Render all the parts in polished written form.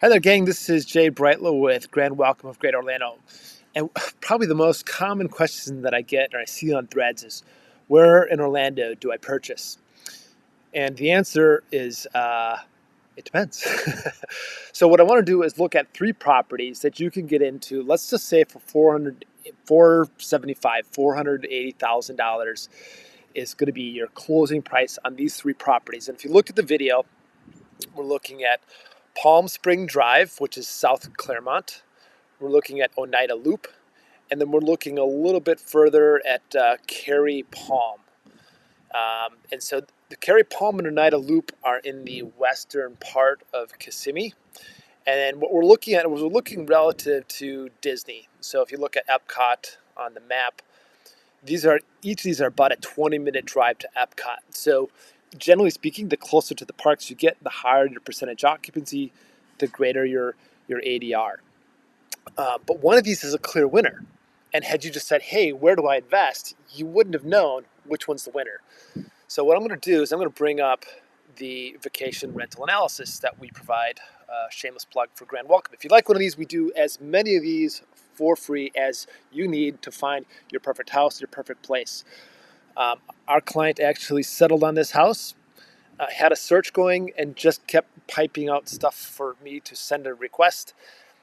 Hi there, gang. This is Jay.breitlow with Grand Welcome of Great Orlando. And probably the most common question that I get or I see on threads is, where in Orlando do I purchase? And the answer is, it depends. So what I want to do is look at three properties that you can get into, let's just say for $480,000 is going to be your closing price on these three properties. And if you look at the video, we're looking at Palm Spring Drive, which is south of Clermont. We're looking at Oneida Loop, and then we're looking a little bit further at Cary Palm. And so the Cary Palm and Oneida Loop are in the western part of Kissimmee. And then what we're looking at was we're looking relative to Disney. So if you look at Epcot on the map, each of these are about a 20-minute drive to Epcot. So generally speaking, the closer to the parks you get, the higher your percentage occupancy, the greater your ADR. But one of these is a clear winner. And had you just said, hey, where do I invest? You wouldn't have known which one's the winner. So what I'm going to do is I'm going to bring up the vacation rental analysis that we provide, shameless plug for Grand Welcome. If you like one of these, we do as many of these for free as you need to find your perfect house, your perfect place. Our client actually settled on this house, had a search going, and just kept piping out stuff for me to send a request.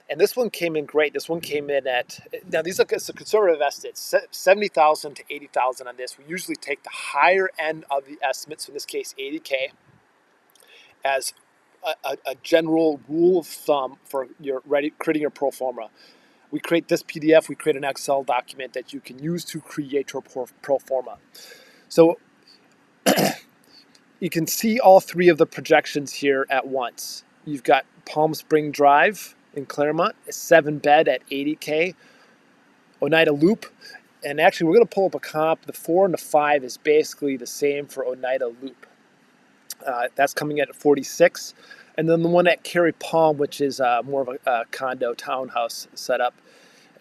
And this one came in great. This one came in at, now these are it's a conservative estimate, 70,000 to 80,000 on this. We usually take the higher end of the estimates, so in this case 80K, as a general rule of thumb for creating your pro forma. We create this PDF, we create an Excel document that you can use to create your pro forma. So you can see all three of the projections here at once. You've got Palm Spring Drive in Clermont, a 7-bed at 80K, Oneida Loop, and actually we're going to pull up a comp. The 4 and the 5 is basically the same for Oneida Loop. That's coming in at 46. And then the one at Cary Palm, which is more of a condo townhouse setup,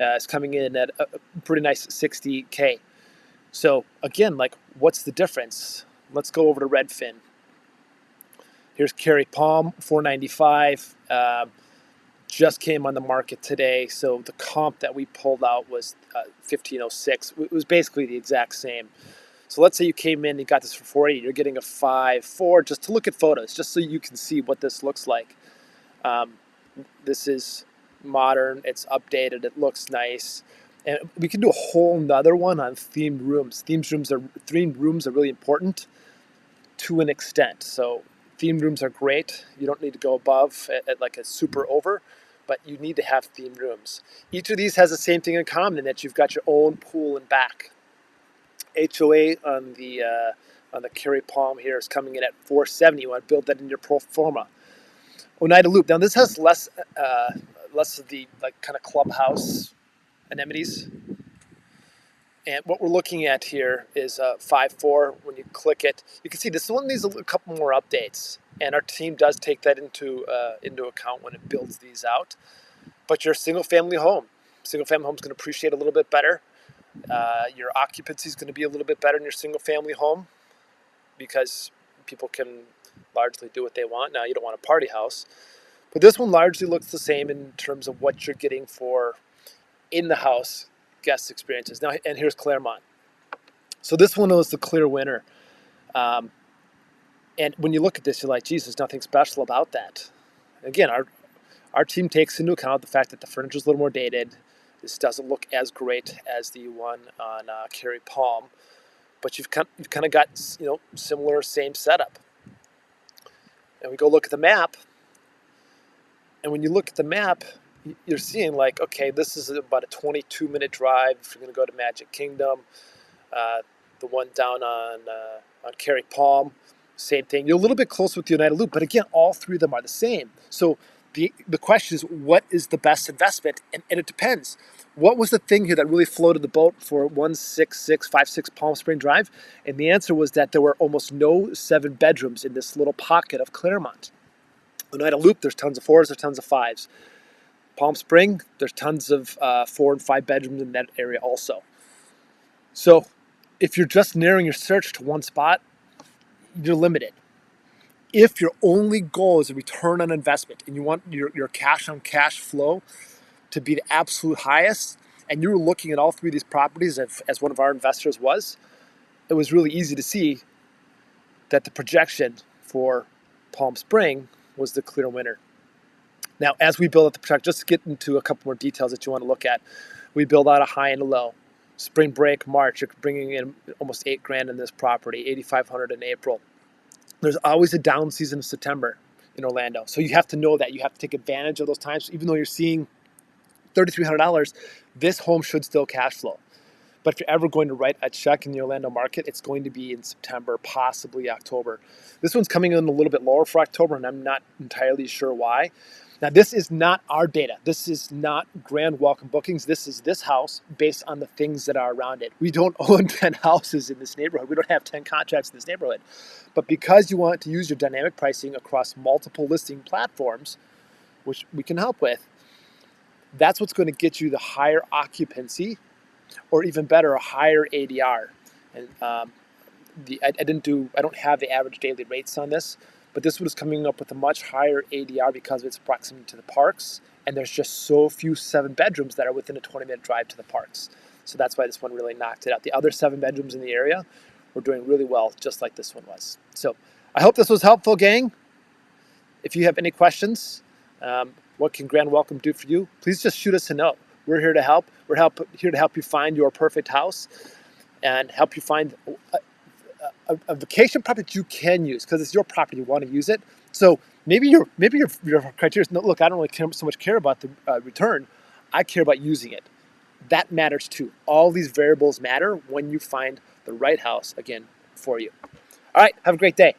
is coming in at a pretty nice 60K. So again, like, what's the difference? Let's go over to Redfin. Here's Cary Palm, 495. Just came on the market today. So the comp that we pulled out was 1506. It was basically the exact same. So let's say you came in and you got this for 480. You're getting a 5.4 just to look at photos, just so you can see what this looks like. This is modern. It's updated. It looks nice. And we can do a whole nother one on themed rooms. Themed rooms are really important to an extent. So themed rooms are great. You don't need to go above at like a super over, but you need to have themed rooms. Each of these has the same thing in common, in that you've got your own pool and back. HOA on the Cary Palm here is coming in at 470. You want to build that in your pro forma. Oneida Loop. Now this has less of the like kind of clubhouse amenities. And what we're looking at here is 5.4. When you click it, you can see this one needs a couple more updates, and our team does take that into account when it builds these out. But your single-family home is going to appreciate a little bit better. Your occupancy is going to be a little bit better in your single-family home because people can largely do what they want. Now, you don't want a party house, but this one largely looks the same in terms of what you're getting for in the house guest experiences. Now, and here's Clermont. So this one was the clear winner. And when you look at this, you're like, geez, there's nothing special about that. Again, our team takes into account the fact that the furniture is a little more dated. This doesn't look as great as the one on Cary Palm, but you've kind of got, similar, same setup. And we go look at the map, and when you look at the map, you're seeing like, okay, this is about a 22-minute drive if you're going to go to Magic Kingdom. The one down on Cary Palm, same thing. You're a little bit closer with the Oneida Loop, but again, all three of them are the same. So the question is, what is the best investment? And it depends. What was the thing here that really floated the boat for 16656 Palm Spring Drive? And the answer was that there were almost no 7 bedrooms in this little pocket of Clermont. Oneida Loop, there's tons of 4s, there's tons of 5s. Palm Spring, there's tons of 4 and 5 bedrooms in that area also. So if you're just narrowing your search to one spot, you're limited. If your only goal is a return on investment and you want your cash on cash flow to be the absolute highest, and you were looking at all three of these properties as one of our investors was, it was really easy to see that the projection for Palm Spring was the clear winner. Now, as we build out the projection, just to get into a couple more details that you want to look at, we build out a high and a low. Spring break, March, you're bringing in almost $8,000 in this property, $8,500 in April. There's always a down season of September in Orlando. So you have to know that. You have to take advantage of those times. Even though you're seeing $3,300, this home should still cash flow. But if you're ever going to write a check in the Orlando market, it's going to be in September, possibly October. This one's coming in a little bit lower for October, and I'm not entirely sure why. Now, this is not our data. This is not Grand Welcome Bookings. This is this house based on the things that are around it. We don't own 10 houses in this neighborhood. We don't have 10 contracts in this neighborhood. But because you want to use your dynamic pricing across multiple listing platforms, which we can help with, that's what's going to get you the higher occupancy, or even better, a higher ADR. And I don't have the average daily rates on this, but this one is coming up with a much higher ADR because of its proximity to the parks, and there's just so few 7 bedrooms that are within a 20-minute drive to the parks. So that's why this one really knocked it out. The other 7 bedrooms in the area were doing really well, just like this one was. So I hope this was helpful, gang. If you have any questions, what can Grand Welcome do for you? Please just shoot us a note. We're here to help. We're here to help you find your perfect house and help you find a vacation property that you can use, because it's your property. You want to use it. So maybe your criteria is, no, look, I don't really so much care about the return. I care about using it. That matters too. All these variables matter when you find the right house, again, for you. All right, have a great day.